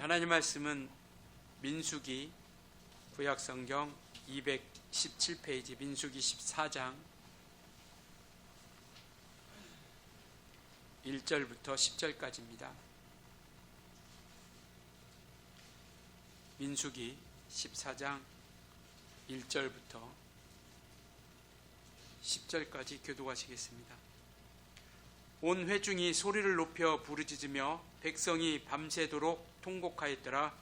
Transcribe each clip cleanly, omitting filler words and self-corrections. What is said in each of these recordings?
하나님 말씀은 민수기 구약성경 217페이지 민수기 14장 1절부터 10절까지입니다. 민수기 14장 1절부터 10절까지 교독하시겠습니다. 온 회중이 소리를 높여 부르짖으며 백성이 밤새도록 통곡하였더라.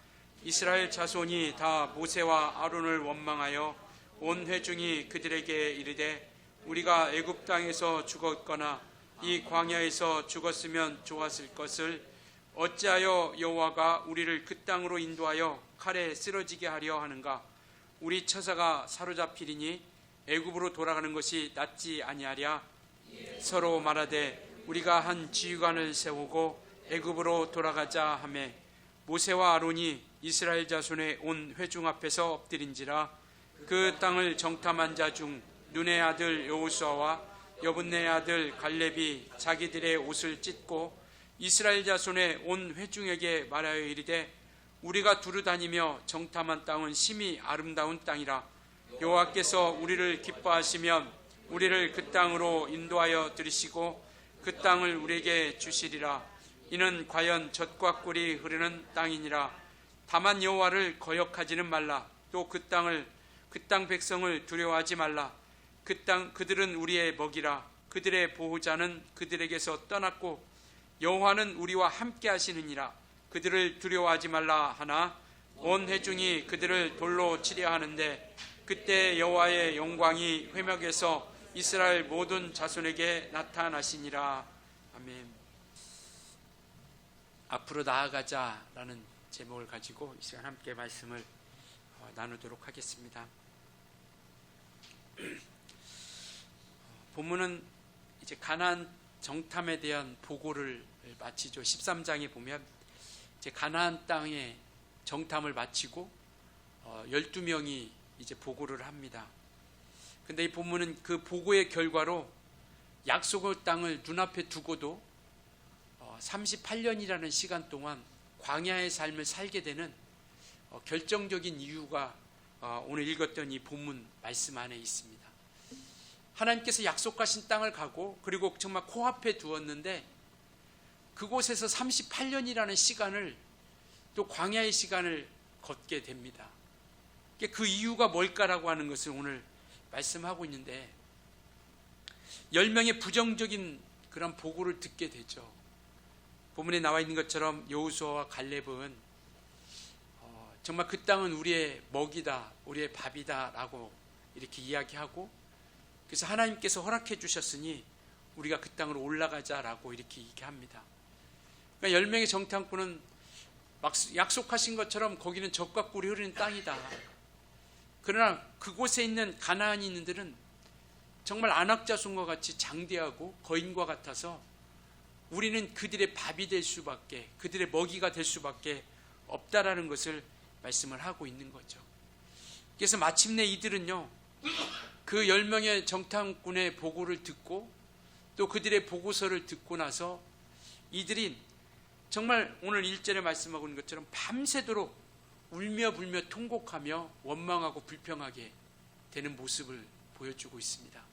이스라엘 자손이 다 모세와 아론을 원망하여 온 회중이 그들에게 이르되 우리가 애굽 땅에서 죽었거나 이 광야에서 죽었으면 좋았을 것을 어찌하여 여호와가 우리를 그 땅으로 인도하여 칼에 쓰러지게 하려 하는가? 우리 처사가 사로잡히리니 애굽으로 돌아가는 것이 낫지 아니하랴? 서로 말하되 우리가 한 지휘관을 세우고 애굽으로 돌아가자 하매 모세와 아론이 이스라엘 자손의 온 회중 앞에서 엎드린지라. 그 땅을 정탐한 자 중 눈의 아들 여호수아와 여분네의 아들 갈렙이 자기들의 옷을 찢고 이스라엘 자손의 온 회중에게 말하여 이르되 우리가 두루 다니며 정탐한 땅은 심히 아름다운 땅이라. 여호와께서 우리를 기뻐하시면 우리를 그 땅으로 인도하여 들이시고 그 땅을 우리에게 주시리라. 이는 과연 젖과 꿀이 흐르는 땅이니라. 다만 여호와를 거역하지는 말라. 또 그 땅 백성을 두려워하지 말라. 그들은 우리의 먹이라. 그들의 보호자는 그들에게서 떠났고 여호와는 우리와 함께 하시느니라. 그들을 두려워하지 말라 하나 온 회중이 그들을 돌로 치려 하는데 그때 여호와의 영광이 회막에서 이스라엘 모든 자손에게 나타나시니라. 아멘. 앞으로 나아가자라는 제목을 가지고 이 시간 함께 말씀을 나누도록 하겠습니다. 본문은 이제 가나안 정탐에 대한 보고를 마치죠. 13장에 보면 이제 가나안 땅의 정탐을 마치고 12명이 이제 보고를 합니다. 근데 이 본문은 그 보고의 결과로 약속의 땅을 눈앞에 두고도 38년이라는 시간 동안 광야의 삶을 살게 되는 결정적인 이유가 오늘 읽었던 이 본문 말씀 안에 있습니다. 하나님께서 약속하신 땅을 가고 그리고 정말 코앞에 두었는데 그곳에서 38년이라는 시간을 또 광야의 시간을 걷게 됩니다. 그 이유가 뭘까라고 하는 것을 오늘 말씀하고 있는데 10명의 부정적인 그런 보고를 듣게 되죠. 본문에 나와 있는 것처럼 여호수아와 갈렙은 정말 그 땅은 우리의 먹이다, 우리의 밥이다 라고 이렇게 이야기하고 그래서 하나님께서 허락해 주셨으니 우리가 그 땅으로 올라가자라고 이렇게 얘기합니다. 그러니까 10명의 정탐꾼은 약속하신 것처럼 거기는 젖과 꿀이 흐르는 땅이다. 그러나 그곳에 있는 가나안인들은 정말 안악자손과 같이 장대하고 거인과 같아서 우리는 그들의 밥이 될 수밖에, 그들의 먹이가 될 수밖에 없다라는 것을 말씀을 하고 있는 거죠. 그래서 마침내 이들은요, 그 10명의 정탐꾼의 보고를 듣고 또 그들의 보고서를 듣고 나서 이들이 정말 오늘 1절에 말씀하고 있는 것처럼 밤새도록 울며 불며 통곡하며 원망하고 불평하게 되는 모습을 보여주고 있습니다.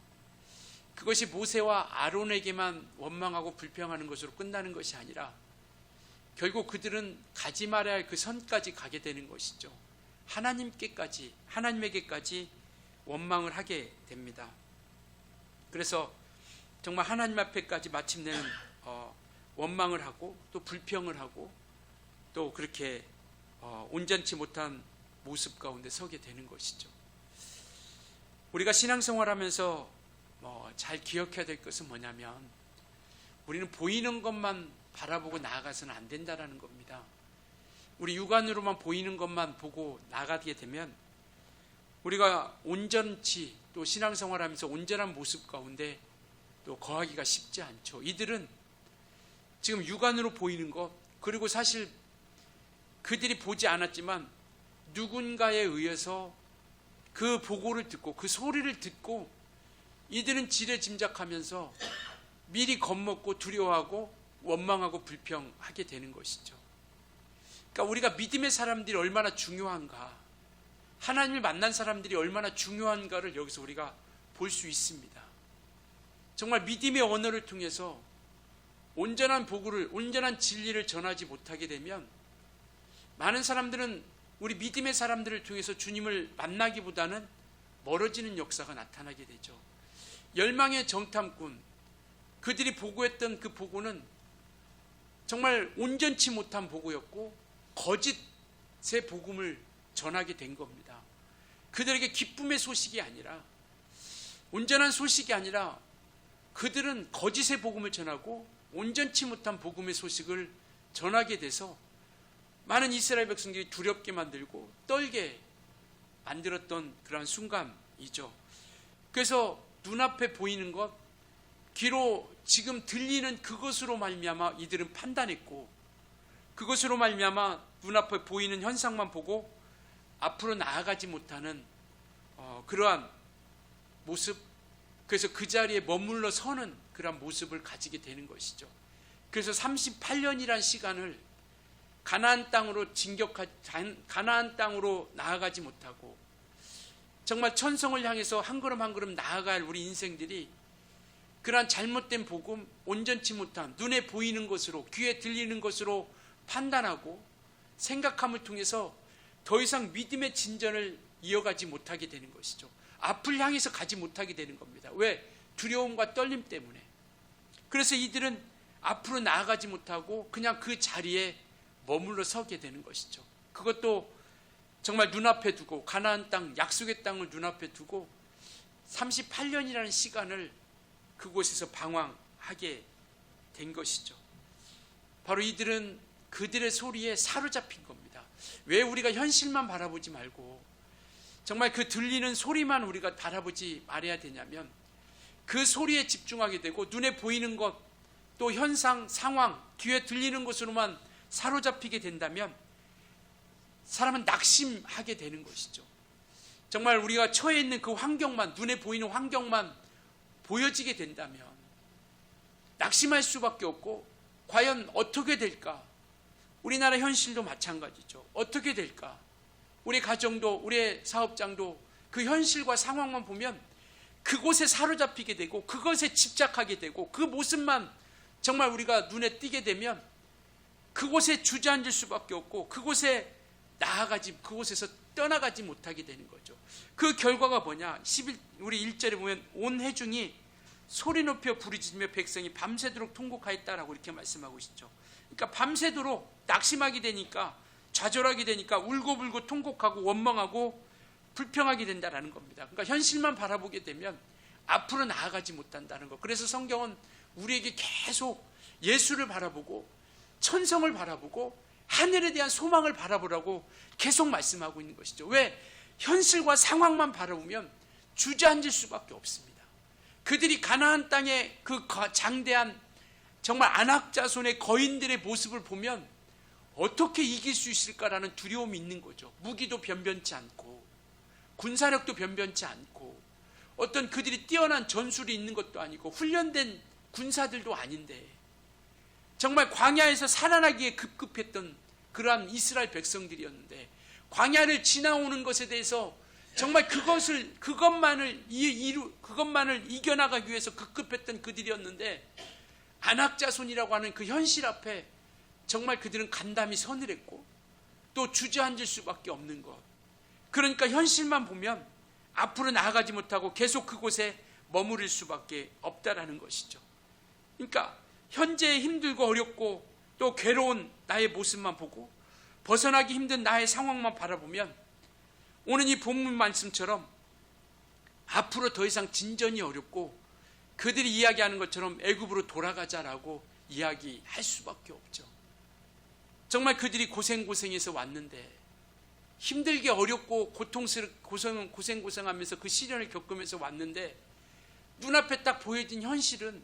그것이 모세와 아론에게만 원망하고 불평하는 것으로 끝나는 것이 아니라 결국 그들은 가지 말아야 할 그 선까지 가게 되는 것이죠. 하나님에게까지 원망을 하게 됩니다. 그래서 정말 하나님 앞에까지 마침내는 원망을 하고 또 불평을 하고 또 그렇게 온전치 못한 모습 가운데 서게 되는 것이죠. 우리가 신앙생활하면서 잘 기억해야 될 것은 뭐냐면 우리는 보이는 것만 바라보고 나아가서는 안 된다는 겁니다. 우리 육안으로만 보이는 것만 보고 나가게 되면 우리가 온전치 또 신앙생활하면서 온전한 모습 가운데 또 거하기가 쉽지 않죠. 이들은 지금 육안으로 보이는 것 그리고 사실 그들이 보지 않았지만 누군가에 의해서 그 보고를 듣고 그 소리를 듣고 이들은 지레짐작하면서 미리 겁먹고 두려워하고 원망하고 불평하게 되는 것이죠. 그러니까 우리가 믿음의 사람들이 얼마나 중요한가, 하나님을 만난 사람들이 얼마나 중요한가를 여기서 우리가 볼 수 있습니다. 정말 믿음의 언어를 통해서 온전한 복음을, 온전한 진리를 전하지 못하게 되면 많은 사람들은 우리 믿음의 사람들을 통해서 주님을 만나기보다는 멀어지는 역사가 나타나게 되죠. 열망의 정탐꾼, 그들이 보고했던 그 보고는 정말 온전치 못한 보고였고 거짓의 복음을 전하게 된 겁니다. 그들에게 기쁨의 소식이 아니라, 온전한 소식이 아니라 그들은 거짓의 복음을 전하고 온전치 못한 복음의 소식을 전하게 돼서 많은 이스라엘 백성들이 두렵게 만들고 떨게 만들었던 그러한 순간이죠. 그래서 눈앞에 보이는 것, 귀로 지금 들리는 그것으로 말미암아 이들은 판단했고, 그것으로 말미암아 눈앞에 보이는 현상만 보고 앞으로 나아가지 못하는 그러한 모습, 그래서 그 자리에 머물러 서는 그러한 모습을 가지게 되는 것이죠. 그래서 38년이란 시간을 가나안 땅으로 가나안 땅으로 나아가지 못하고 정말 천성을 향해서 한 걸음 한 걸음 나아갈 우리 인생들이 그러한 잘못된 복음, 온전치 못한 눈에 보이는 것으로, 귀에 들리는 것으로 판단하고 생각함을 통해서 더 이상 믿음의 진전을 이어가지 못하게 되는 것이죠. 앞을 향해서 가지 못하게 되는 겁니다. 왜? 두려움과 떨림 때문에. 그래서 이들은 앞으로 나아가지 못하고 그냥 그 자리에 머물러 서게 되는 것이죠. 그것도 정말 눈앞에 두고, 가나안 땅, 약속의 땅을 눈앞에 두고 38년이라는 시간을 그곳에서 방황하게 된 것이죠. 바로 이들은 그들의 소리에 사로잡힌 겁니다. 왜 우리가 현실만 바라보지 말고 정말 그 들리는 소리만 우리가 바라보지 말아야 되냐면, 그 소리에 집중하게 되고 눈에 보이는 것, 또 현상, 상황, 귀에 들리는 것으로만 사로잡히게 된다면 사람은 낙심하게 되는 것이죠. 정말 우리가 처해 있는 그 환경만, 눈에 보이는 환경만 보여지게 된다면 낙심할 수밖에 없고, 과연 어떻게 될까? 우리나라 현실도 마찬가지죠. 어떻게 될까? 우리 가정도, 우리의 사업장도 그 현실과 상황만 보면 그곳에 사로잡히게 되고 그것에 집착하게 되고 그 모습만 정말 우리가 눈에 띄게 되면 그곳에 주저앉을 수밖에 없고 그곳에서 떠나가지 못하게 되는 거죠. 그 결과가 뭐냐? 우리 1절에 보면 온 회중이 소리 높여 부르짖으며 백성이 밤새도록 통곡하였다라고 이렇게 말씀하고 있죠. 그러니까 밤새도록 낙심하게 되니까, 좌절하게 되니까 울고불고 통곡하고 원망하고 불평하게 된다라는 겁니다. 그러니까 현실만 바라보게 되면 앞으로 나아가지 못한다는 것. 그래서 성경은 우리에게 계속 예수를 바라보고 천성을 바라보고 하늘에 대한 소망을 바라보라고 계속 말씀하고 있는 것이죠. 왜? 현실과 상황만 바라보면 주저앉을 수밖에 없습니다. 그들이 가나안 땅의 그 장대한 정말 안악자손의 거인들의 모습을 보면 어떻게 이길 수 있을까라는 두려움이 있는 거죠. 무기도 변변치 않고 군사력도 변변치 않고 어떤 그들이 뛰어난 전술이 있는 것도 아니고 훈련된 군사들도 아닌데 정말 광야에서 살아나기에 급급했던 그러한 이스라엘 백성들이었는데, 광야를 지나오는 것에 대해서 정말 그것만을 이겨나가기 위해서 급급했던 그들이었는데, 안악자손이라고 하는 그 현실 앞에 정말 그들은 간담이 서늘했고 또 주저앉을 수밖에 없는 것. 그러니까 현실만 보면 앞으로 나아가지 못하고 계속 그곳에 머무를 수밖에 없다라는 것이죠. 그러니까 현재 힘들고 어렵고 또 괴로운 나의 모습만 보고 벗어나기 힘든 나의 상황만 바라보면 오늘 이 본문 말씀처럼 앞으로 더 이상 진전이 어렵고 그들이 이야기하는 것처럼 애굽으로 돌아가자라고 이야기할 수밖에 없죠. 정말 그들이 고생해서 왔는데, 힘들게 어렵고 고생하면서 그 시련을 겪으면서 왔는데, 눈앞에 딱 보여진 현실은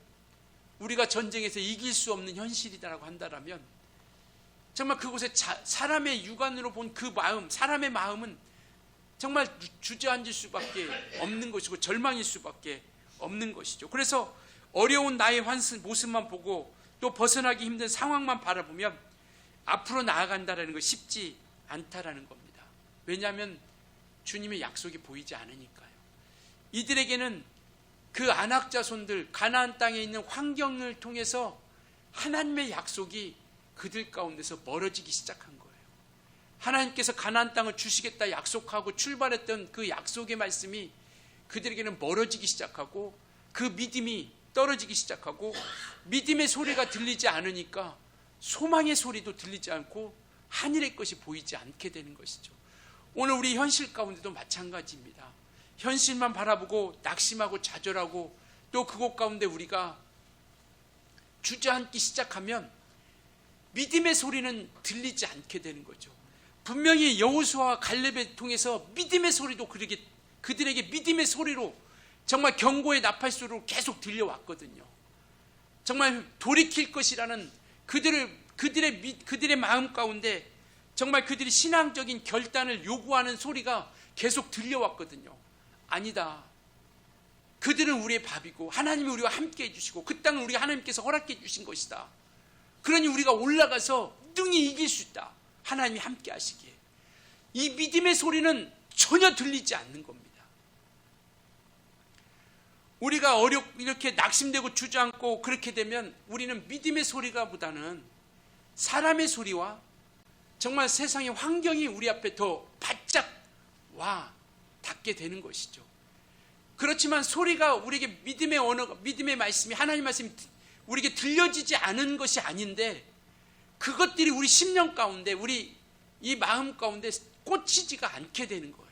우리가 전쟁에서 이길 수 없는 현실이다라고 한다면, 정말 그곳에 사람의 육안으로 본 그 마음, 사람의 마음은 정말 주저앉을 수밖에 없는 것이고 절망일 수밖에 없는 것이죠. 그래서 어려운 나의 모습만 보고 또 벗어나기 힘든 상황만 바라보면 앞으로 나아간다라는 거 쉽지 않다라는 겁니다. 왜냐하면 주님의 약속이 보이지 않으니까요. 이들에게는 그 안악 자손들, 가나안 땅에 있는 환경을 통해서 하나님의 약속이 그들 가운데서 멀어지기 시작한 거예요. 하나님께서 가나안 땅을 주시겠다 약속하고 출발했던 그 약속의 말씀이 그들에게는 멀어지기 시작하고 그 믿음이 떨어지기 시작하고 믿음의 소리가 들리지 않으니까 소망의 소리도 들리지 않고 하늘의 것이 보이지 않게 되는 것이죠. 오늘 우리 현실 가운데도 마찬가지입니다. 현실만 바라보고 낙심하고 좌절하고 또 그곳 가운데 우리가 주저앉기 시작하면 믿음의 소리는 들리지 않게 되는 거죠. 분명히 여호수아와 갈렙을 통해서 믿음의 소리도 그들에게 믿음의 소리로 정말 경고의 나팔소리로 계속 들려왔거든요. 정말 돌이킬 것이라는 그들의 마음 가운데 정말 그들이 신앙적인 결단을 요구하는 소리가 계속 들려왔거든요. 아니다. 그들은 우리의 밥이고 하나님이 우리와 함께 해주시고 그 땅은 우리가 하나님께서 허락해 주신 것이다. 그러니 우리가 올라가서 능히 이길 수 있다. 하나님이 함께 하시기에. 이 믿음의 소리는 전혀 들리지 않는 겁니다. 우리가 이렇게 낙심되고 주저앉고 그렇게 되면 우리는 믿음의 소리가보다는 사람의 소리와 정말 세상의 환경이 우리 앞에 더 바짝 와 닿게 되는 것이죠. 그렇지만 소리가 우리에게 믿음의 언어가, 믿음의 말씀이, 하나님 말씀이 우리에게 들려지지 않은 것이 아닌데 그것들이 우리 심령 가운데, 우리 이 마음 가운데 꽂히지가 않게 되는 거예요.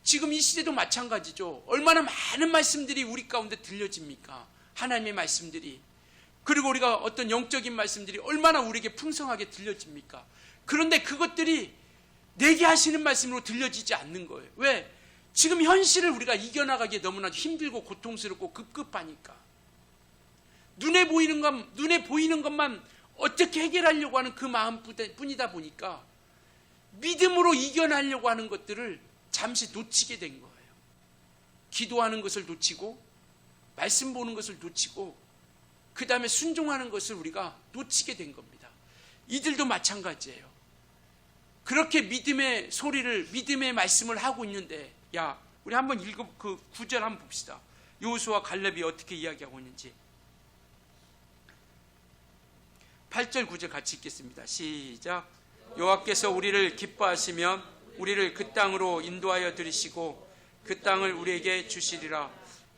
지금 이 시대도 마찬가지죠. 얼마나 많은 말씀들이 우리 가운데 들려집니까? 하나님의 말씀들이. 그리고 우리가 어떤 영적인 말씀들이 얼마나 우리에게 풍성하게 들려집니까? 그런데 그것들이 내게 하시는 말씀으로 들려지지 않는 거예요. 왜? 지금 현실을 우리가 이겨나가기에 너무나 힘들고 고통스럽고 급급하니까. 눈에 보이는 것만 어떻게 해결하려고 하는 그 마음뿐이다 보니까 믿음으로 이겨내려고 하는 것들을 잠시 놓치게 된 거예요. 기도하는 것을 놓치고 말씀 보는 것을 놓치고 그 다음에 순종하는 것을 우리가 놓치게 된 겁니다. 이들도 마찬가지예요. 그렇게 믿음의 소리를, 믿음의 말씀을 하고 있는데, 야, 우리 한번 그 9절 한번 봅시다. 여호수아와 갈렙이 어떻게 이야기하고 있는지. 8절 9절 같이 읽겠습니다. 시작. 여호와께서 우리를 기뻐하시면 우리를 그 땅으로 인도하여 들이시고 그 땅을 우리에게 주시리라.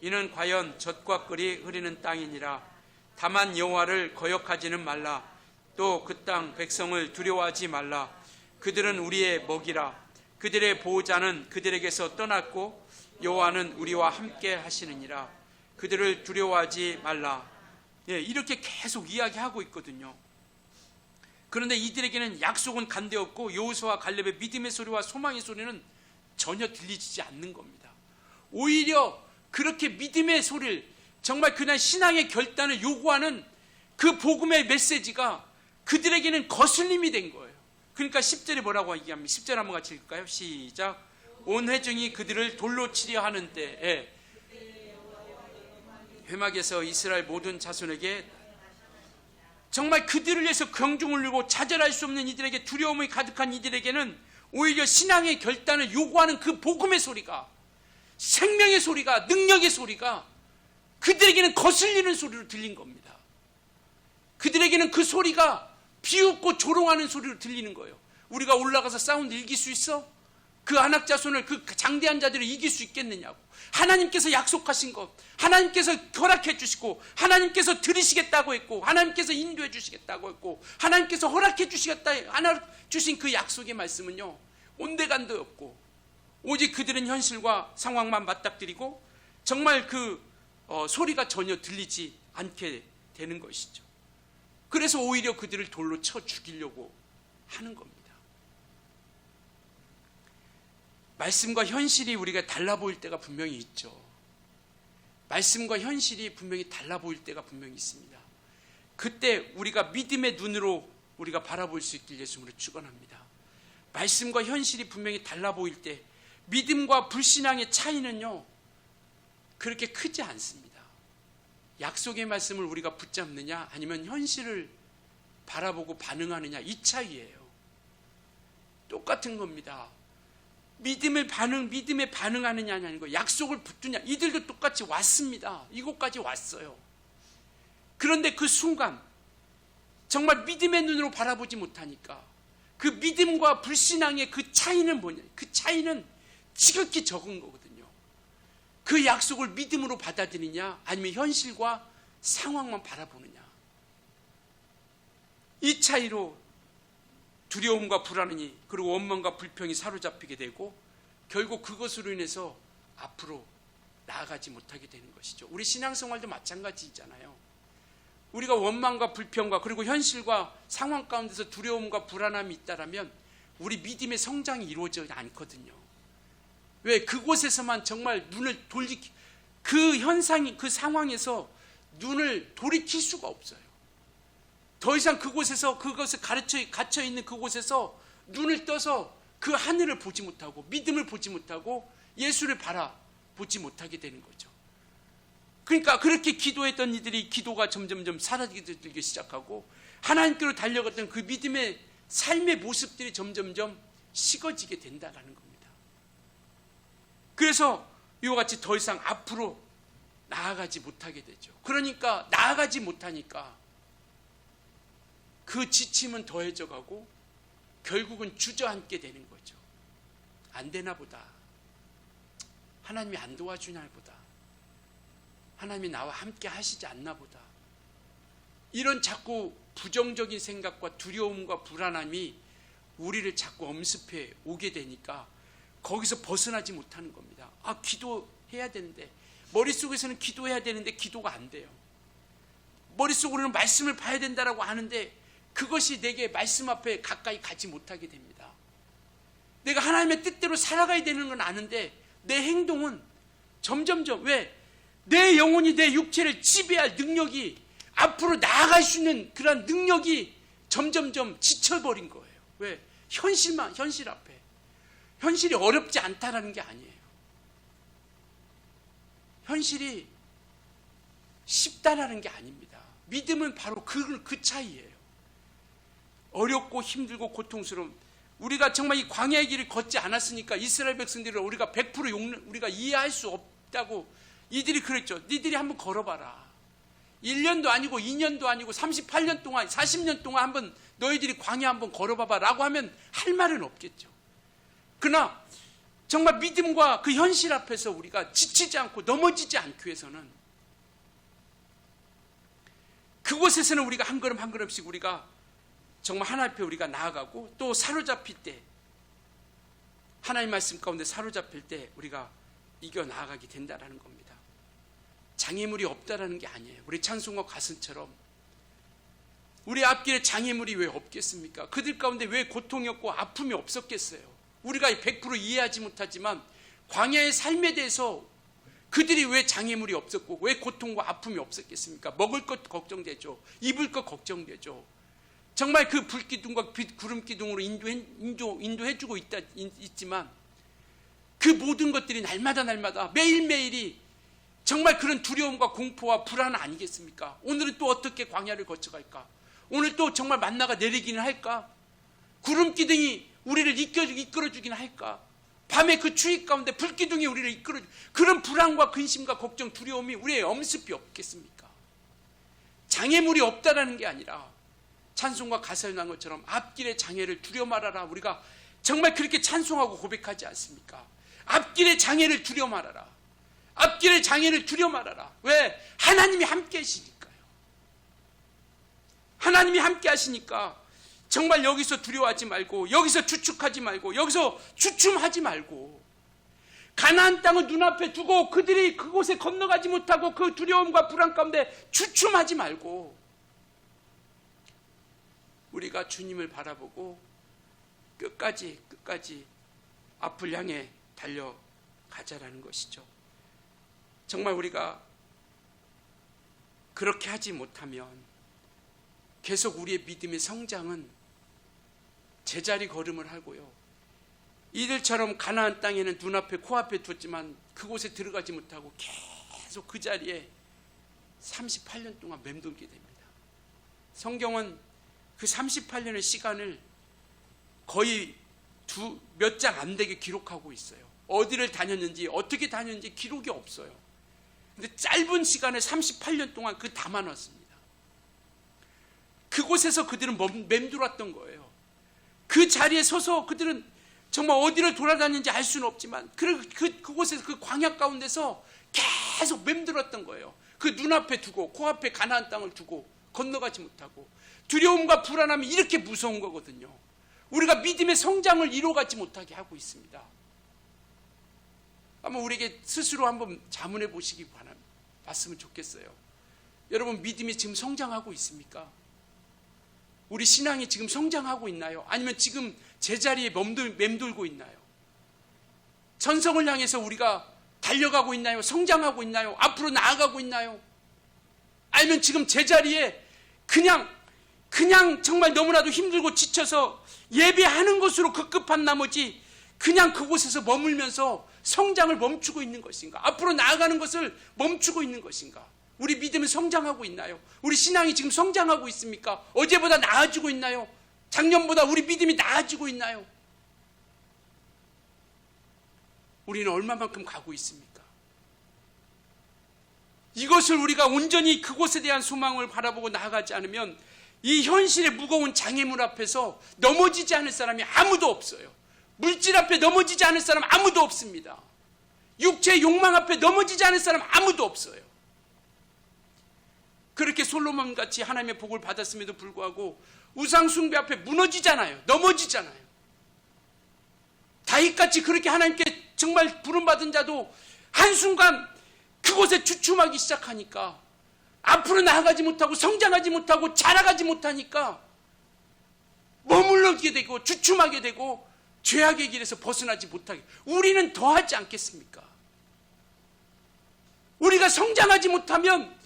이는 과연 젖과 꿀이 흐르는 땅이니라. 다만 여호와를 거역하지는 말라. 또 그 땅 백성을 두려워하지 말라. 그들은 우리의 먹이라. 그들의 보호자는 그들에게서 떠났고 여호와는 우리와 함께 하시느니라. 그들을 두려워하지 말라. 예, 이렇게 계속 이야기하고 있거든요. 그런데 이들에게는 약속은 간데없고 여호수아와 갈렙의 믿음의 소리와 소망의 소리는 전혀 들리지 않는 겁니다. 오히려 그렇게 믿음의 소리를, 정말 그냥 신앙의 결단을 요구하는 그 복음의 메시지가 그들에게는 거슬림이 된 거예요. 그러니까 10절에 뭐라고 얘기합니까? 10절 한번 같이 읽을까요? 시작. 온 회중이 그들을 돌로 치려 하는 때에 회막에서 이스라엘 모든 자손에게 정말 그들을 위해서 경중을 울고 좌절할 수 없는 이들에게, 두려움이 가득한 이들에게는 오히려 신앙의 결단을 요구하는 그 복음의 소리가, 생명의 소리가, 능력의 소리가 그들에게는 거슬리는 소리로 들린 겁니다. 그들에게는 그 소리가 비웃고 조롱하는 소리로 들리는 거예요. 우리가 올라가서 사운드 이길 수 있어? 그 안악 자손을, 그 장대한 자들을 이길 수 있겠느냐고. 하나님께서 약속하신 것, 하나님께서 허락해 주시고, 하나님께서 들으시겠다고 했고, 하나님께서 인도해 주시겠다고 했고, 하나님께서 허락해 주시겠다 주신 그 약속의 말씀은요, 온데간도 없고 오직 그들은 현실과 상황만 맞닥뜨리고 정말 그 소리가 전혀 들리지 않게 되는 것이죠. 그래서 오히려 그들을 돌로 쳐 죽이려고 하는 겁니다. 말씀과 현실이 우리가 달라 보일 때가 분명히 있죠. 말씀과 현실이 분명히 달라 보일 때가 분명히 있습니다. 그때 우리가 믿음의 눈으로 우리가 바라볼 수 있길 예수님으로 축원합니다. 말씀과 현실이 분명히 달라 보일 때 믿음과 불신앙의 차이는요 그렇게 크지 않습니다. 약속의 말씀을 우리가 붙잡느냐 아니면 현실을 바라보고 반응하느냐, 이 차이예요. 똑같은 겁니다. 믿음에 반응하느냐는 거, 약속을 붙드냐. 이들도 똑같이 왔습니다. 이곳까지 왔어요. 그런데 그 순간 정말 믿음의 눈으로 바라보지 못하니까 그 믿음과 불신앙의 그 차이는 뭐냐? 그 차이는 지극히 적은 거거든요. 그 약속을 믿음으로 받아들이냐, 아니면 현실과 상황만 바라보느냐. 이 차이로 두려움과 불안이, 그리고 원망과 불평이 사로잡히게 되고 결국 그것으로 인해서 앞으로 나아가지 못하게 되는 것이죠. 우리 신앙생활도 마찬가지잖아요. 우리가 원망과 불평과 그리고 현실과 상황 가운데서 두려움과 불안함이 있다라면 우리 믿음의 성장이 이루어지지 않거든요. 왜? 그곳에서만 정말 눈을 그 현상이, 그 상황에서 눈을 돌이킬 수가 없어요. 더 이상 그곳에서, 그것에 갇혀 있는 그곳에서 눈을 떠서 그 하늘을 보지 못하고 믿음을 보지 못하고 예수를 바라보지 못하게 되는 거죠. 그러니까 그렇게 기도했던 이들이 기도가 점점점 사라지기 시작하고 하나님께로 달려갔던 그 믿음의 삶의 모습들이 점점점 식어지게 된다는 겁니다. 그래서 이와 같이 더 이상 앞으로 나아가지 못하게 되죠. 그러니까 나아가지 못하니까 그 지침은 더해져 가고 결국은 주저앉게 되는 거죠. 안 되나 보다. 하나님이 안 도와주나 보다. 하나님이 나와 함께 하시지 않나 보다. 이런 자꾸 부정적인 생각과 두려움과 불안함이 우리를 자꾸 엄습해 오게 되니까 거기서 벗어나지 못하는 겁니다. 아, 기도해야 되는데, 머릿속에서는 기도해야 되는데 기도가 안 돼요. 머릿속으로는 말씀을 봐야 된다라고 하는데 그것이 내게 말씀 앞에 가까이 가지 못하게 됩니다. 내가 하나님의 뜻대로 살아가야 되는 건 아는데 내 행동은 점점점, 왜? 내 영혼이 내 육체를 지배할 능력이, 앞으로 나아갈 수 있는 그런 능력이 점점점 지쳐버린 거예요. 왜? 현실 앞에. 현실이 어렵지 않다라는 게 아니에요. 현실이 쉽다라는 게 아닙니다. 믿음은 바로 그 차이예요. 어렵고 힘들고 고통스러운, 우리가 정말 이 광야의 길을 걷지 않았으니까 이스라엘 백성들을 우리가 100% 우리가 이해할 수 없다고 이들이 그랬죠. 니들이 한번 걸어봐라. 1년도 아니고 2년도 아니고 38년 동안 40년 동안 한번 너희들이 광야 한번 걸어봐봐 라고 하면 할 말은 없겠죠. 그러나 정말 믿음과 그 현실 앞에서 우리가 지치지 않고 넘어지지 않기 위해서는 그곳에서는 우리가 한 걸음 한 걸음씩 우리가 정말 하나님 앞에 우리가 나아가고, 또 사로잡힐 때, 하나님 말씀 가운데 사로잡힐 때 우리가 이겨 나아가게 된다는 겁니다. 장애물이 없다라는 게 아니에요. 우리 찬송가 가슴처럼 우리 앞길에 장애물이 왜 없겠습니까? 그들 가운데 왜 고통이 없고 아픔이 없었겠어요? 우리가 100% 이해하지 못하지만 광야의 삶에 대해서 그들이 왜 장애물이 없었고 왜 고통과 아픔이 없었겠습니까? 먹을 것 걱정되죠. 입을 것 걱정되죠. 정말 그 불기둥과 구름기둥으로 인도해주고 있지만 그 모든 것들이 날마다 매일매일이 정말 그런 두려움과 공포와 불안 아니겠습니까? 오늘은 또 어떻게 광야를 거쳐갈까? 오늘 또 정말 만나가 내리기는 할까? 구름기둥이 우리를 이끌어주기는 할까? 밤에 그 추위 가운데 불기둥이 우리를 이끌어주고, 그런 불안과 근심과 걱정, 두려움이 우리의 엄습이 없겠습니까? 장애물이 없다라는 게 아니라 찬송과 가사에 나온 것처럼 앞길의 장애를 두려 말아라. 우리가 정말 그렇게 찬송하고 고백하지 않습니까? 앞길의 장애를 두려 말아라. 앞길의 장애를 두려 말아라. 왜? 하나님이 함께 하시니까요. 하나님이 함께 하시니까 정말 여기서 두려워하지 말고, 여기서 주축하지 말고, 여기서 주춤하지 말고, 가나안 땅을 눈앞에 두고 그들이 그곳에 건너가지 못하고 그 두려움과 불안 가운데 주춤하지 말고, 우리가 주님을 바라보고 끝까지 앞을 향해 달려가자라는 것이죠. 정말 우리가 그렇게 하지 못하면 계속 우리의 믿음의 성장은 제자리 걸음을 하고요, 이들처럼 가나안 땅에는 눈앞에 코앞에 뒀지만 그곳에 들어가지 못하고 계속 그 자리에 38년 동안 맴돌게 됩니다. 성경은 그 38년의 시간을 거의 몇 장 안 되게 기록하고 있어요. 어디를 다녔는지 어떻게 다녔는지 기록이 없어요. 근데 짧은 시간에 38년 동안 그 담아놨습니다. 그곳에서 그들은 맴돌았던 거예요. 그 자리에 서서 그들은 정말 어디를 돌아다니는지 알 수는 없지만 그곳에서 그 광야 가운데서 계속 맴돌았던 거예요. 그 눈앞에 두고 코앞에 가나안 땅을 두고 건너가지 못하고, 두려움과 불안함이 이렇게 무서운 거거든요. 우리가 믿음의 성장을 이루어가지 못하게 하고 있습니다. 한번 우리에게 스스로 한번 자문해 보시기 봤으면 좋겠어요. 여러분, 믿음이 지금 성장하고 있습니까? 우리 신앙이 지금 성장하고 있나요? 아니면 지금 제자리에 맴돌고 있나요? 천성을 향해서 우리가 달려가고 있나요? 성장하고 있나요? 앞으로 나아가고 있나요? 아니면 지금 제자리에 그냥 정말 너무나도 힘들고 지쳐서 예배하는 것으로 급급한 나머지 그냥 그곳에서 머물면서 성장을 멈추고 있는 것인가? 앞으로 나아가는 것을 멈추고 있는 것인가? 우리 믿음은 성장하고 있나요? 우리 신앙이 지금 성장하고 있습니까? 어제보다 나아지고 있나요? 작년보다 우리 믿음이 나아지고 있나요? 우리는 얼마만큼 가고 있습니까? 이것을 우리가 온전히 그곳에 대한 소망을 바라보고 나아가지 않으면 이 현실의 무거운 장애물 앞에서 넘어지지 않을 사람이 아무도 없어요. 물질 앞에 넘어지지 않을 사람 아무도 없습니다. 육체의 욕망 앞에 넘어지지 않을 사람 아무도 없어요. 그렇게 솔로몬같이 하나님의 복을 받았음에도 불구하고 우상 숭배 앞에 무너지잖아요. 넘어지잖아요. 다윗같이 그렇게 하나님께 정말 부름받은 자도 한순간 그곳에 주춤하기 시작하니까, 앞으로 나아가지 못하고 성장하지 못하고 자라가지 못하니까 머물러게 되고 주춤하게 되고 죄악의 길에서 벗어나지 못하게, 우리는 더하지 않겠습니까? 우리가 성장하지 못하면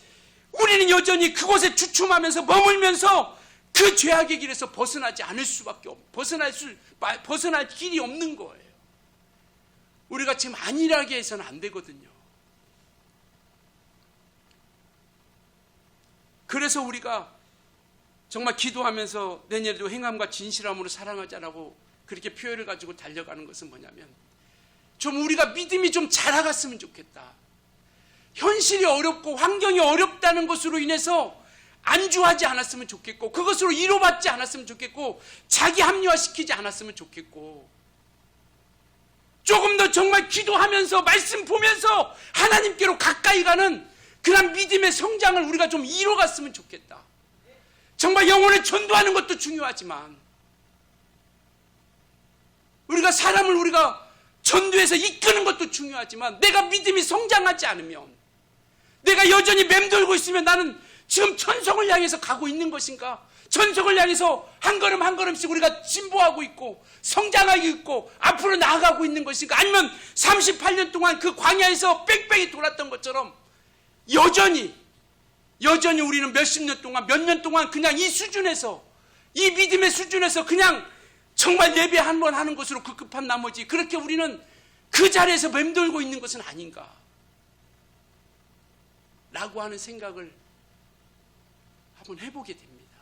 우리는 여전히 그곳에 주춤하면서 머물면서 그 죄악의 길에서 벗어나지 않을 수밖에 벗어날 길이 없는 거예요. 우리가 지금 안일하게 해서는 안 되거든요. 그래서 우리가 정말 기도하면서 내년에도 행함과 진실함으로 사랑하자라고 그렇게 표현을 가지고 달려가는 것은 뭐냐면, 좀 우리가 믿음이 좀 자라갔으면 좋겠다. 현실이 어렵고 환경이 어렵다는 것으로 인해서 안주하지 않았으면 좋겠고, 그것으로 위로받지 않았으면 좋겠고, 자기 합리화시키지 않았으면 좋겠고, 조금 더 정말 기도하면서 말씀 보면서 하나님께로 가까이 가는 그런 믿음의 성장을 우리가 좀 이뤄갔으면 좋겠다. 정말 영혼을 전도하는 것도 중요하지만, 우리가 사람을 우리가 전도해서 이끄는 것도 중요하지만, 내가 믿음이 성장하지 않으면, 내가 여전히 맴돌고 있으면 나는 지금 천성을 향해서 가고 있는 것인가? 천성을 향해서 한 걸음 한 걸음씩 우리가 진보하고 있고 성장하고 있고 앞으로 나아가고 있는 것인가? 아니면 38년 동안 그 광야에서 뺑뺑이 돌았던 것처럼 여전히 우리는 몇십 년 동안, 몇 년 동안 그냥 이 수준에서, 이 믿음의 수준에서 그냥 정말 예배 한 번 하는 것으로 급급한 나머지 그렇게 우리는 그 자리에서 맴돌고 있는 것은 아닌가? 라고 하는 생각을 한번 해보게 됩니다.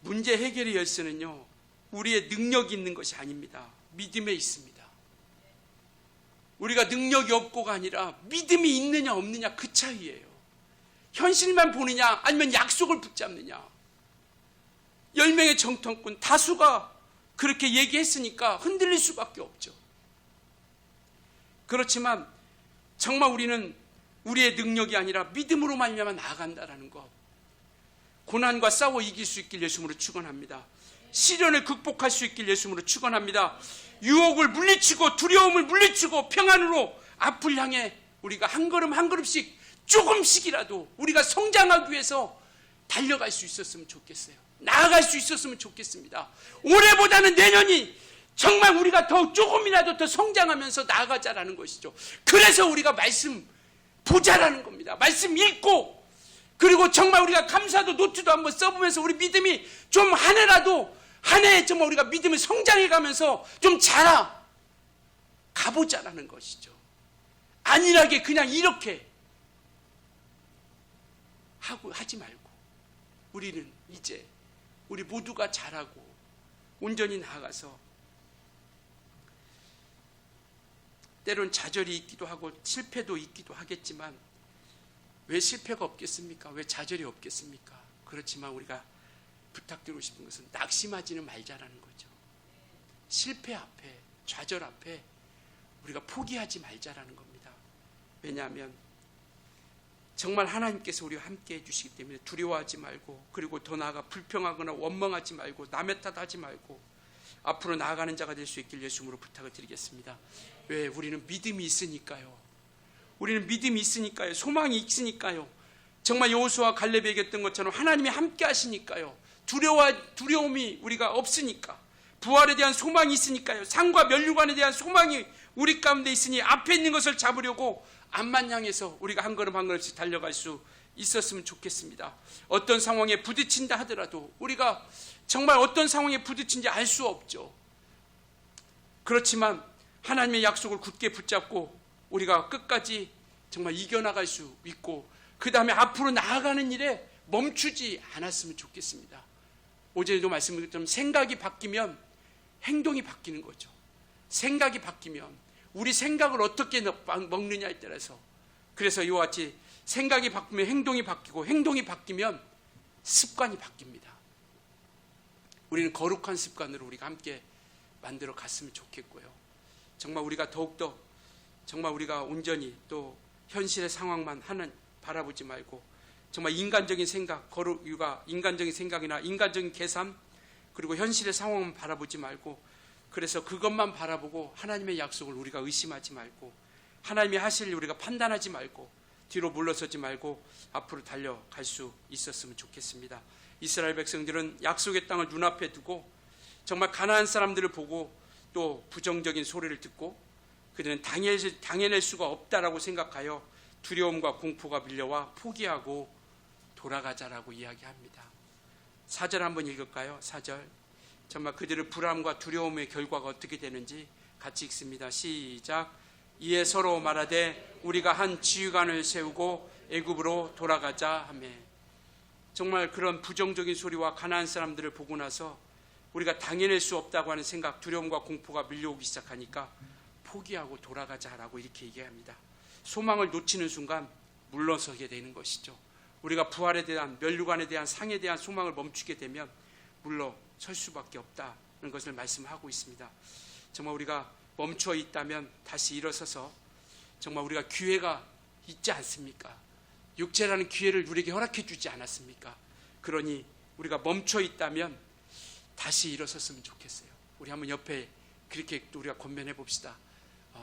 문제 해결의 열쇠는요, 우리의 능력이 있는 것이 아닙니다. 믿음에 있습니다. 우리가 능력이 없고가 아니라 믿음이 있느냐 없느냐 그 차이예요. 현실만 보느냐 아니면 약속을 붙잡느냐. 10명의 정통꾼 다수가 그렇게 얘기했으니까 흔들릴 수밖에 없죠. 그렇지만 정말 우리는 우리의 능력이 아니라 믿음으로 말미암아 나아간다라는 것, 고난과 싸워 이길 수 있길 예수님으로 축원합니다. 시련을 극복할 수 있길 예수님으로 축원합니다. 유혹을 물리치고 두려움을 물리치고 평안으로 앞을 향해 우리가 한 걸음 한 걸음씩 조금씩이라도 우리가 성장하기 위해서 달려갈 수 있었으면 좋겠어요. 나아갈 수 있었으면 좋겠습니다. 올해보다는 내년이 정말 우리가 더 조금이라도 더 성장하면서 나아가자라는 것이죠. 그래서 우리가 말씀 보자라는 겁니다. 말씀 읽고, 그리고 정말 우리가 감사도 노트도 한번 써보면서 우리 믿음이 좀 한 해에 정말 우리가 믿음을 성장해 가면서 좀 자라 가보자라는 것이죠. 안일하게 그냥 이렇게 하지 말고 우리는 이제 우리 모두가 잘하고 온전히 나아가서 때론 좌절이 있기도 하고 실패도 있기도 하겠지만 왜 실패가 없겠습니까? 왜 좌절이 없겠습니까? 그렇지만 우리가 부탁드리고 싶은 것은 낙심하지는 말자라는 거죠. 실패 앞에, 좌절 앞에 우리가 포기하지 말자라는 겁니다. 왜냐하면 정말 하나님께서 우리와 함께 해주시기 때문에 두려워하지 말고, 그리고 더 나아가 불평하거나 원망하지 말고 남의 탓하지 말고 앞으로 나아가는 자가 될 수 있길 예수님으로 부탁을 드리겠습니다. 왜? 우리는 믿음이 있으니까요. 우리는 믿음이 있으니까요. 소망이 있으니까요. 정말 여호수아와 갈렙이 얘기했던 것처럼 하나님이 함께 하시니까요. 두려움이 우리가 없으니까, 부활에 대한 소망이 있으니까요. 상과 면류관에 대한 소망이 우리 가운데 있으니 앞에 있는 것을 잡으려고 앞만 향해서 우리가 한 걸음 한 걸음씩 달려갈 수 있었으면 좋겠습니다. 어떤 상황에 부딪힌다 하더라도 우리가 정말 어떤 상황에 부딪힌지 알 수 없죠. 그렇지만 하나님의 약속을 굳게 붙잡고 우리가 끝까지 정말 이겨나갈 수 있고, 그 다음에 앞으로 나아가는 일에 멈추지 않았으면 좋겠습니다. 어제도 말씀드렸던 생각이 바뀌면 행동이 바뀌는 거죠. 생각이 바뀌면 우리 생각을 어떻게 먹느냐에 따라서, 그래서 이와 같이 생각이 바뀌면 행동이 바뀌고, 행동이 바뀌면 습관이 바뀝니다. 우리는 거룩한 습관으로 우리가 함께 만들어 갔으면 좋겠고요. 정말 우리가 더욱더 정말 우리가 온전히 또 현실의 상황만 바라보지 말고, 정말 인간적인 생각, 거룩과 인간적인 생각이나 인간적인 계산, 그리고 현실의 상황만 바라보지 말고, 그래서 그것만 바라보고 하나님의 약속을 우리가 의심하지 말고, 하나님이 하실 일 우리가 판단하지 말고, 뒤로 물러서지 말고 앞으로 달려갈 수 있었으면 좋겠습니다. 이스라엘 백성들은 약속의 땅을 눈앞에 두고 정말 가나안 사람들을 보고 또 부정적인 소리를 듣고 그들은 당해낼 수가 없다라고 생각하여 두려움과 공포가 밀려와 포기하고 돌아가자라고 이야기합니다. 4절 한번 읽을까요? 4절. 정말 그들의 불안과 두려움의 결과가 어떻게 되는지 같이 읽습니다. 시작. 이에 서로 말하되 우리가 한 지휘관을 세우고 애굽으로 돌아가자 하며, 정말 그런 부정적인 소리와 가나안 사람들을 보고 나서 우리가 당해낼 수 없다고 하는 생각, 두려움과 공포가 밀려오기 시작하니까 포기하고 돌아가자라고 이렇게 얘기합니다. 소망을 놓치는 순간 물러서게 되는 것이죠. 우리가 부활에 대한, 면류관에 대한, 상에 대한 소망을 멈추게 되면 물러설 수밖에 없다는 것을 말씀하고 있습니다. 정말 우리가 멈춰 있다면 다시 일어서서 정말 우리가 기회가 있지 않습니까? 육체라는 기회를 우리에게 허락해 주지 않았습니까? 그러니 우리가 멈춰 있다면 다시 일어섰으면 좋겠어요. 우리 한번 옆에 그렇게 우리가 권면해 봅시다.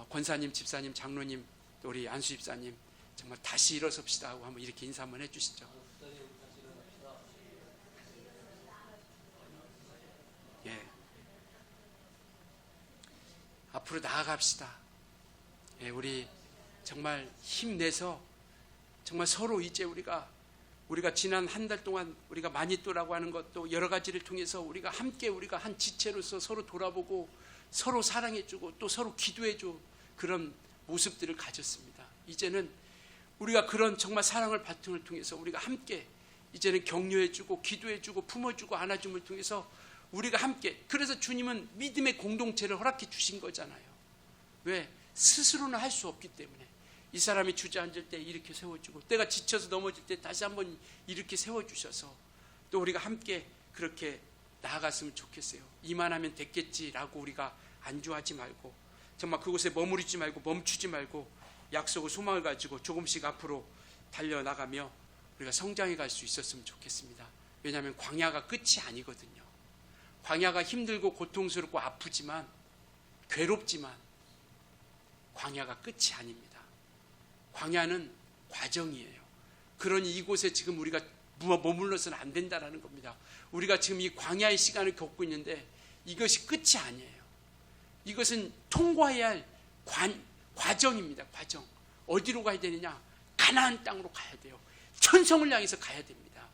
권사님, 집사님, 장로님, 또 우리 안수 집사님, 정말 다시 일어섭시다 하고 한번 이렇게 인사 한번 해주시죠. 예, 앞으로 나아갑시다. 예, 우리 정말 힘내서 정말 서로 이제 우리가 지난 한 달 동안 우리가 마니또라고 하는 것도 여러 가지를 통해서 우리가 함께 우리가 한 지체로서 서로 돌아보고 서로 사랑해주고 또 서로 기도해줘, 그런 모습들을 가졌습니다. 이제는 우리가 그런 정말 사랑을 바탕을 통해서 우리가 함께 이제는 격려해주고 기도해주고 품어주고 안아줌을 통해서 우리가 함께, 그래서 주님은 믿음의 공동체를 허락해 주신 거잖아요. 왜? 스스로는 할 수 없기 때문에. 이 사람이 주저앉을 때 이렇게 세워주고, 때가 지쳐서 넘어질 때 다시 한번 이렇게 세워주셔서 또 우리가 함께 그렇게 나아갔으면 좋겠어요. 이만하면 됐겠지라고 우리가 안주하지 말고, 정말 그곳에 머무르지 말고 멈추지 말고 약속을, 소망을 가지고 조금씩 앞으로 달려나가며 우리가 성장해 갈 수 있었으면 좋겠습니다. 왜냐하면 광야가 끝이 아니거든요. 광야가 힘들고 고통스럽고 아프지만, 괴롭지만 광야가 끝이 아닙니다. 광야는 과정이에요. 그러니 이곳에 지금 우리가 머물러서는 안 된다는 겁니다. 우리가 지금 이 광야의 시간을 겪고 있는데 이것이 끝이 아니에요. 이것은 통과해야 할 과정입니다. 과정. 어디로 가야 되느냐? 가나안 땅으로 가야 돼요. 천성을 향해서 가야 됩니다.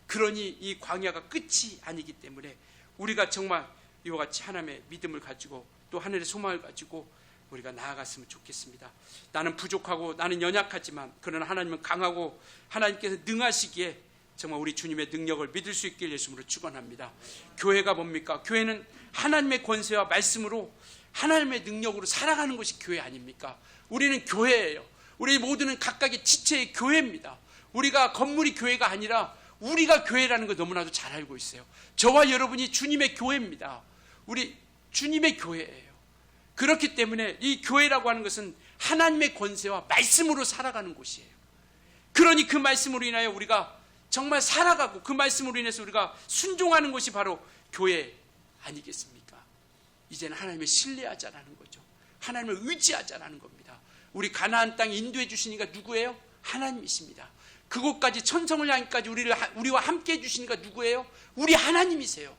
그러니 이 광야가 끝이 아니기 때문에 우리가 정말 이와 같이 하나님의 믿음을 가지고 또 하늘의 소망을 가지고 우리가 나아갔으면 좋겠습니다. 나는 부족하고 나는 연약하지만 그러나 하나님은 강하고 하나님께서 능하시기에 정말 우리 주님의 능력을 믿을 수 있길 예수님으로 축원합니다. 교회가 뭡니까? 교회는 하나님의 권세와 말씀으로 하나님의 능력으로 살아가는 것이 교회 아닙니까? 우리는 교회예요. 우리 모두는 각각의 지체의 교회입니다. 우리가 건물이 교회가 아니라 우리가 교회라는 걸 너무나도 잘 알고 있어요. 저와 여러분이 주님의 교회입니다. 우리 주님의 교회예요. 그렇기 때문에 이 교회라고 하는 것은 하나님의 권세와 말씀으로 살아가는 곳이에요. 그러니 그 말씀으로 인하여 우리가 정말 살아가고 그 말씀으로 인해서 우리가 순종하는 것이 바로 교회 아니겠습니까? 이제는 하나님을 신뢰하자라는 거죠. 하나님을 의지하자라는 겁니다. 우리 가나안 땅에 인도해 주시니까 누구예요? 하나님이십니다. 그곳까지 천성을 향해까지 우리와 함께 해주시니까 누구예요? 우리 하나님이세요.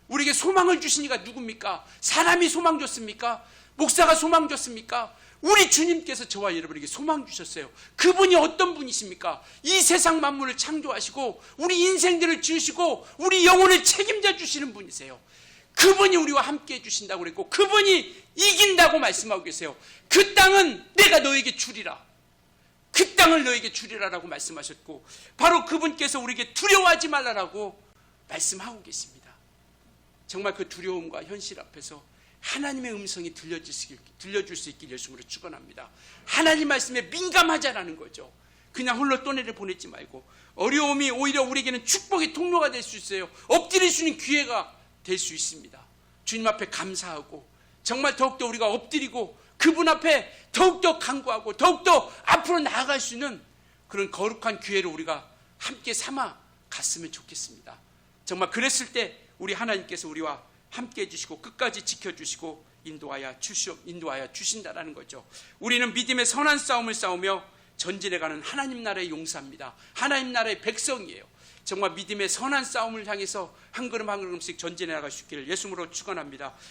우리에게 소망을 주시니까 누굽니까? 사람이 소망 줬습니까? 목사가 소망 줬습니까? 우리 주님께서 저와 여러분에게 소망 주셨어요. 그분이 어떤 분이십니까? 이 세상 만물을 창조하시고 우리 인생들을 지으시고 우리 영혼을 책임져 주시는 분이세요. 그분이 우리와 함께 해주신다고 그랬고 그분이 이긴다고 말씀하고 계세요. 그 땅은 내가 너에게 주리라. 그 땅을 너에게 주리라라고 말씀하셨고 바로 그분께서 우리에게 두려워하지 말라라고 말씀하고 계십니다. 정말 그 두려움과 현실 앞에서 하나님의 음성이 들려줄 수 있길 예수님으로 축원합니다. 하나님 말씀에 민감하자라는 거죠. 그냥 홀로 떠내를 보내지 말고 어려움이 오히려 우리에게는 축복의 통로가 될 수 있어요. 엎드릴 수 있는 기회가 될 수 있습니다. 주님 앞에 감사하고 정말 더욱더 우리가 엎드리고 그분 앞에 더욱더 간구하고 더욱더 앞으로 나아갈 수 있는 그런 거룩한 기회를 우리가 함께 삼아 갔으면 좋겠습니다. 정말 그랬을 때 우리 하나님께서 우리와 함께 해주시고 끝까지 지켜주시고 인도하여 주신다라는 거죠. 우리는 믿음의 선한 싸움을 싸우며 전진해가는 하나님 나라의 용사입니다. 하나님 나라의 백성이에요. 정말 믿음의 선한 싸움을 향해서 한 걸음 한 걸음씩 전진해 나갈 수 있기를 예수님으로 축원합니다.